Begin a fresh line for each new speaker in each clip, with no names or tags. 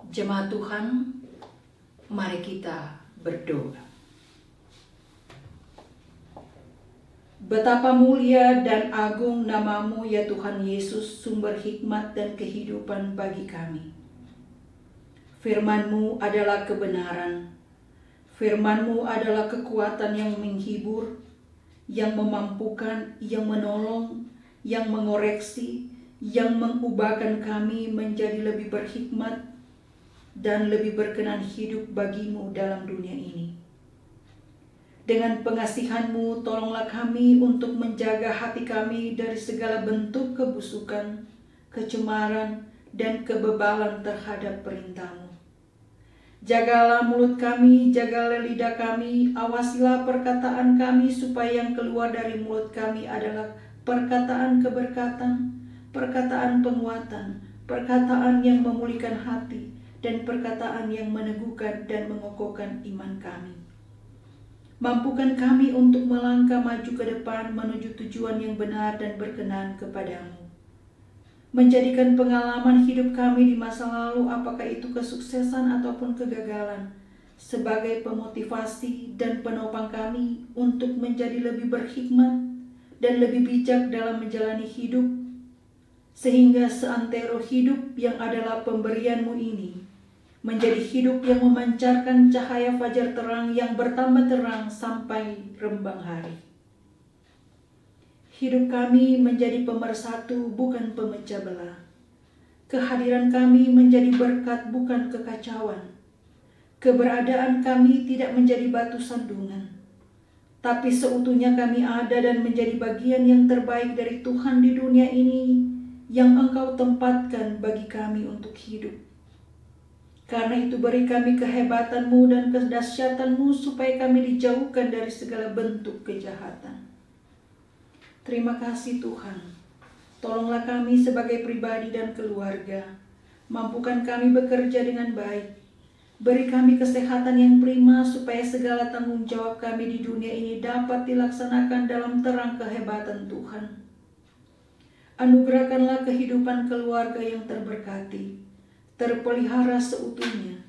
Jemaat Tuhan, mari kita berdoa. Betapa mulia dan agung nama-Mu ya Tuhan Yesus, sumber hikmat dan kehidupan bagi kami. Firman-Mu adalah kebenaran. Firman-Mu adalah kekuatan yang menghibur, yang memampukan, yang menolong, yang mengoreksi, yang mengubahkan kami menjadi lebih berhikmat dan lebih berkenan hidup bagi-Mu dalam dunia ini. Dengan pengasihan-Mu, tolonglah kami untuk menjaga hati kami dari segala bentuk kebusukan, kecemaran, dan kebebalan terhadap perintah-Mu. Jagalah mulut kami, jagalah lidah kami, awasilah perkataan kami supaya yang keluar dari mulut kami adalah perkataan keberkatan, perkataan penguatan, perkataan yang memulihkan hati, dan perkataan yang meneguhkan dan mengokohkan iman kami. Mampukan kami untuk melangkah maju ke depan menuju tujuan yang benar dan berkenan kepada-Mu. Menjadikan pengalaman hidup kami di masa lalu, apakah itu kesuksesan ataupun kegagalan, sebagai pemotivasi dan penopang kami untuk menjadi lebih berhikmat dan lebih bijak dalam menjalani hidup, sehingga seantero hidup yang adalah pemberian-Mu ini menjadi hidup yang memancarkan cahaya fajar terang yang bertambah terang sampai rembang hari. Hidup kami menjadi pemersatu, bukan pemecah belah. Kehadiran kami menjadi berkat, bukan kekacauan. Keberadaan kami tidak menjadi batu sandungan, tapi seutuhnya kami ada dan menjadi bagian yang terbaik dari Tuhan di dunia ini yang Engkau tempatkan bagi kami untuk hidup. Karena itu beri kami kehebatan-Mu dan kedahsyatan-Mu supaya kami dijauhkan dari segala bentuk kejahatan. Terima kasih Tuhan. Tolonglah kami sebagai pribadi dan keluarga. Mampukan kami bekerja dengan baik. Beri kami kesehatan yang prima supaya segala tanggung jawab kami di dunia ini dapat dilaksanakan dalam terang kehebatan Tuhan. Anugerahkanlah kehidupan keluarga yang terberkati, terpelihara seutuhnya.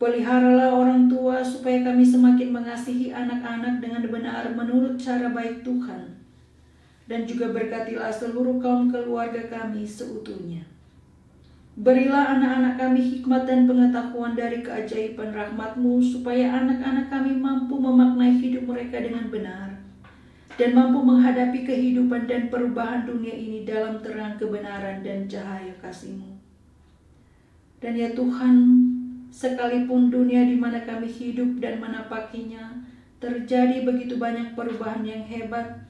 Peliharalah orang tua supaya kami semakin mengasihi anak-anak dengan benar menurut cara baik Tuhan. Dan juga berkatilah seluruh kaum keluarga kami seutuhnya. Berilah anak-anak kami hikmat dan pengetahuan dari keajaiban rahmat-Mu supaya anak-anak kami mampu memaknai hidup mereka dengan benar dan mampu menghadapi kehidupan dan perubahan dunia ini dalam terang kebenaran dan cahaya kasih-Mu. Dan ya Tuhan, sekalipun dunia di mana kami hidup dan menapakinya terjadi begitu banyak perubahan yang hebat,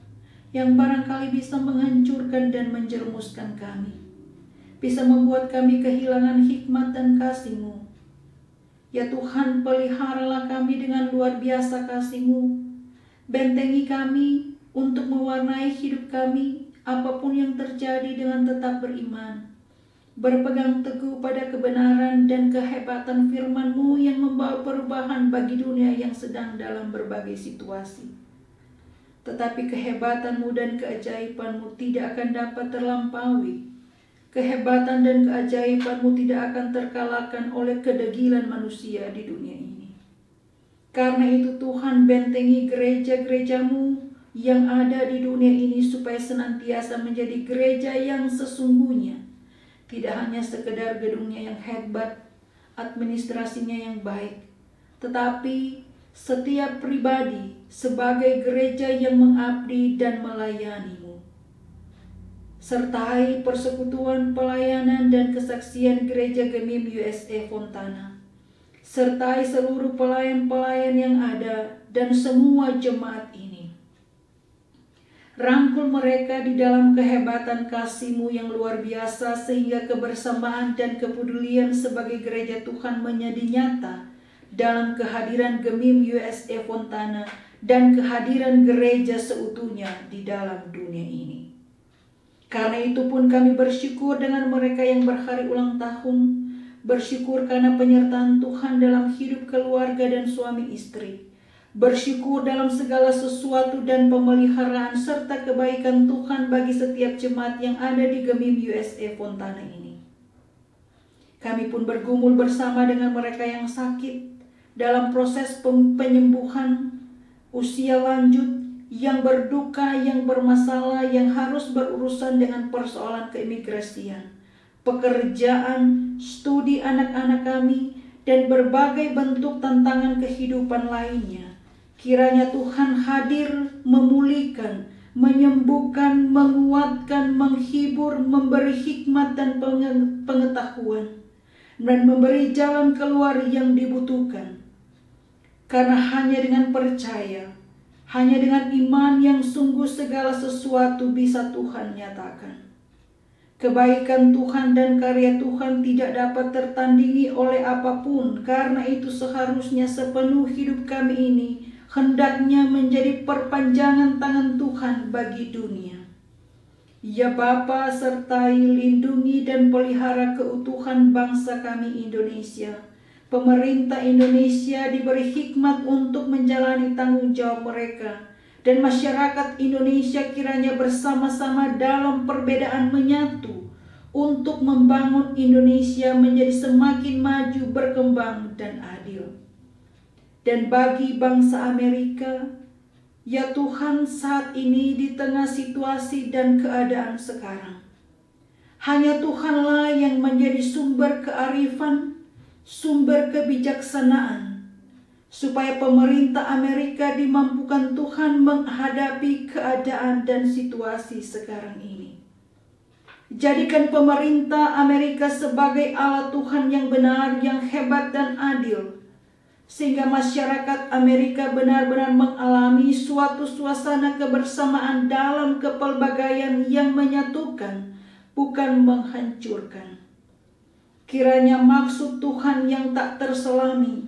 yang barangkali bisa menghancurkan dan menjerumuskan kami, bisa membuat kami kehilangan hikmat dan kasih-Mu. Ya Tuhan, peliharalah kami dengan luar biasa kasih-Mu. Bentengi kami untuk mewarnai hidup kami, apapun yang terjadi dengan tetap beriman, berpegang teguh pada kebenaran dan kehebatan firman-Mu yang membawa perubahan bagi dunia yang sedang dalam berbagai situasi. Tetapi kehebatan-Mu dan keajaiban-Mu tidak akan dapat terlampaui. Kehebatan dan keajaiban-Mu tidak akan terkalahkan oleh kedegilan manusia di dunia ini. Karena itu Tuhan, bentengi gereja-gereja-Mu yang ada di dunia ini supaya senantiasa menjadi gereja yang sesungguhnya. Tidak hanya sekedar gedungnya yang hebat, administrasinya yang baik, tetapi setiap pribadi sebagai gereja yang mengabdi dan melayani-Mu. Sertai persekutuan pelayanan dan kesaksian gereja Gemim USA Fontana. Sertai seluruh pelayan-pelayan yang ada dan semua jemaat ini. Rangkul mereka di dalam kehebatan kasih-Mu yang luar biasa sehingga kebersamaan dan kepedulian sebagai gereja Tuhan menjadi nyata dalam kehadiran Gemim USA Fontana dan kehadiran gereja seutuhnya di dalam dunia ini. Karena itu pun kami bersyukur dengan mereka yang berhari ulang tahun, bersyukur karena penyertaan Tuhan dalam hidup keluarga dan suami istri, bersyukur dalam segala sesuatu dan pemeliharaan serta kebaikan Tuhan bagi setiap jemaat yang ada di Gemim USA Fontana ini. Kami pun bergumul bersama dengan mereka yang sakit dalam proses penyembuhan, usia lanjut, yang berduka, yang bermasalah, yang harus berurusan dengan persoalan keimigrasian, pekerjaan, studi anak-anak kami, dan berbagai bentuk tantangan kehidupan lainnya. Kiranya Tuhan hadir, memulihkan, menyembuhkan, menguatkan, menghibur, memberi hikmat dan pengetahuan, dan memberi jalan keluar yang dibutuhkan. Karena hanya dengan percaya, hanya dengan iman yang sungguh segala sesuatu bisa Tuhan nyatakan. Kebaikan Tuhan dan karya Tuhan tidak dapat tertandingi oleh apapun. Karena itu seharusnya sepenuh hidup kami ini hendaknya menjadi perpanjangan tangan Tuhan bagi dunia. Ya Bapa, sertai, lindungi dan pelihara keutuhan bangsa kami Indonesia. Pemerintah Indonesia diberi hikmat untuk menjalani tanggung jawab mereka. Dan masyarakat Indonesia kiranya bersama-sama dalam perbedaan menyatu untuk membangun Indonesia menjadi semakin maju, berkembang, dan adil. Dan bagi bangsa Amerika, ya Tuhan, saat ini di tengah situasi dan keadaan sekarang, hanya Tuhanlah yang menjadi sumber kearifan, sumber kebijaksanaan, supaya pemerintah Amerika dimampukan Tuhan menghadapi keadaan dan situasi sekarang ini. Jadikan pemerintah Amerika sebagai alat Tuhan yang benar, yang hebat dan adil, sehingga masyarakat Amerika benar-benar mengalami suatu suasana kebersamaan dalam kepelbagaian yang menyatukan, bukan menghancurkan. Kiranya maksud Tuhan yang tak terselami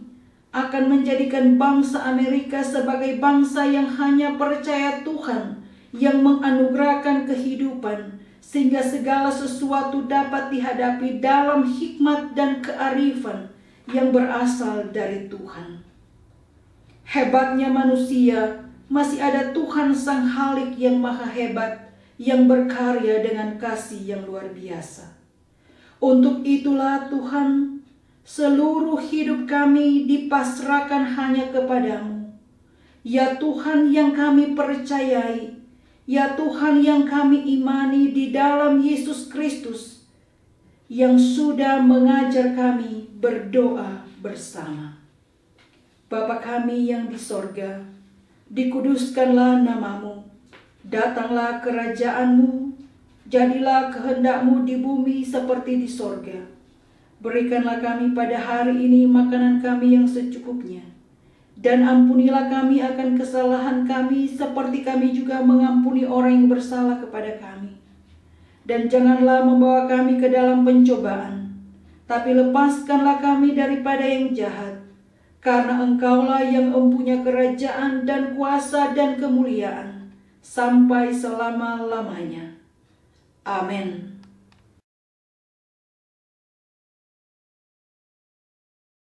akan menjadikan bangsa Amerika sebagai bangsa yang hanya percaya Tuhan, yang menganugerahkan kehidupan, sehingga segala sesuatu dapat dihadapi dalam hikmat dan kearifan yang berasal dari Tuhan. Hebatnya manusia, masih ada Tuhan Sang Halik yang maha hebat, yang berkarya dengan kasih yang luar biasa. Untuk itulah Tuhan, seluruh hidup kami dipasrahkan hanya kepadamu. Ya Tuhan yang kami percayai, ya Tuhan yang kami imani di dalam Yesus Kristus, yang sudah mengajar kami berdoa bersama. Bapa kami yang di sorga, dikuduskanlah namamu, datanglah kerajaanmu, jadilah kehendakmu di bumi seperti di sorga. Berikanlah kami pada hari ini makanan kami yang secukupnya. Dan ampunilah kami akan kesalahan kami seperti kami juga mengampuni orang yang bersalah kepada kami. Dan janganlah membawa kami ke dalam pencobaan, tapi lepaskanlah kami daripada yang jahat. Karena Engkaulah yang mempunyai kerajaan dan kuasa dan kemuliaan sampai selama-lamanya. Amin.